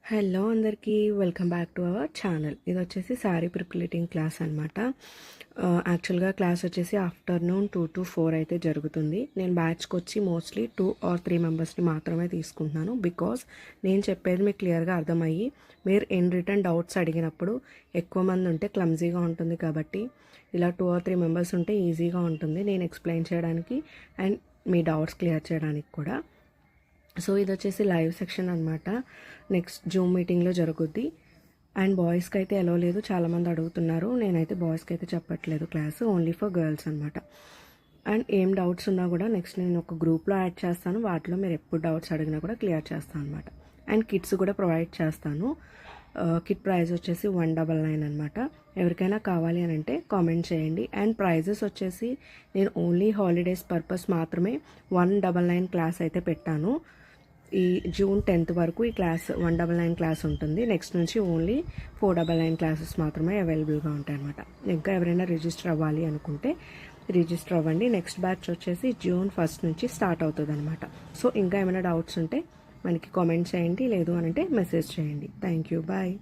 Hello అందరికీ welcome back to our channel. ఇది వచ్చేసి శారీ ప్రిపరేటింగ్ క్లాస్ అనమాట. యాక్చువల్గా క్లాస్ వచ్చేసి ఆఫ్టర్నూన్ 2 to 4 అయితే జరుగుతుంది. నేను బ్యాచ్కి వచ్చి మోస్ట్లీ 2 or 3 మెంబర్స్ని మాత్రమే తీసుకుంటున్నాను. బికాజ్ నేను చెప్పేది మీకు క్లియర్గా అర్థమయ్యి మీరు ఇన్ రిటర్న్ డౌట్స్ అడిగినప్పుడు ఎక్కువ మంది ఉంటే క్లమ్జీగా ఉంటుంది. కాబట్టి ఇలా 2 or 3 మెంబర్స్ ఉంటే ఈజీగా ఉంటుంది నేను ఎక్స్ప్లెయిన్ చేయడానికి అండ్ మీ డౌట్స్ క్లియర్ చేయడానికి కూడా. సో ఇది వచ్చేసి లైవ్ సెక్షన్ అనమాట. నెక్స్ట్ జూమ్ మీటింగ్లో జరుగుద్ది. అండ్ బాయ్స్కి అయితే ఎలా లేదు, చాలామంది అడుగుతున్నారు. నేనైతే బాయ్స్కి అయితే చెప్పట్లేదు, క్లాస్ ఓన్లీ ఫర్ గర్ల్స్ అనమాట. అండ్ ఏం డౌట్స్ ఉన్నా కూడా నెక్స్ట్ నేను ఒక గ్రూప్లో యాడ్ చేస్తాను. వాటిలో మీరు ఎప్పుడు డౌట్స్ అడిగినా కూడా క్లియర్ చేస్తాను అనమాట. అండ్ కిట్స్ కూడా ప్రొవైడ్ చేస్తాను. కిట్ ప్రైస్ వచ్చేసి 199 అనమాట. ఎవరికైనా కావాలి అని అంటే కామెంట్ చేయండి. అండ్ ప్రైజెస్ వచ్చేసి నేను ఓన్లీ హాలిడేస్ పర్పస్ మాత్రమే 199 క్లాస్ అయితే పెట్టాను. ఈ జూన్ 10th వరకు ఈ క్లాస్ 199 క్లాస్ ఉంటుంది. నెక్స్ట్ నుంచి ఓన్లీ 499 క్లాసెస్ మాత్రమే అవైలబుల్గా ఉంటాయి అనమాట. ఇంకా ఎవరైనా రిజిస్టర్ అవ్వాలి అనుకుంటే రిజిస్టర్ అవ్వండి. నెక్స్ట్ బ్యాచ్ వచ్చేసి June 1st నుంచి స్టార్ట్ అవుతుంది అనమాట. సో ఇంకా ఏమైనా డౌట్స్ ఉంటే మనకి కామెంట్ చేయండి, లేదు అని అంటే మెసేజ్ చేయండి. Thank you, bye.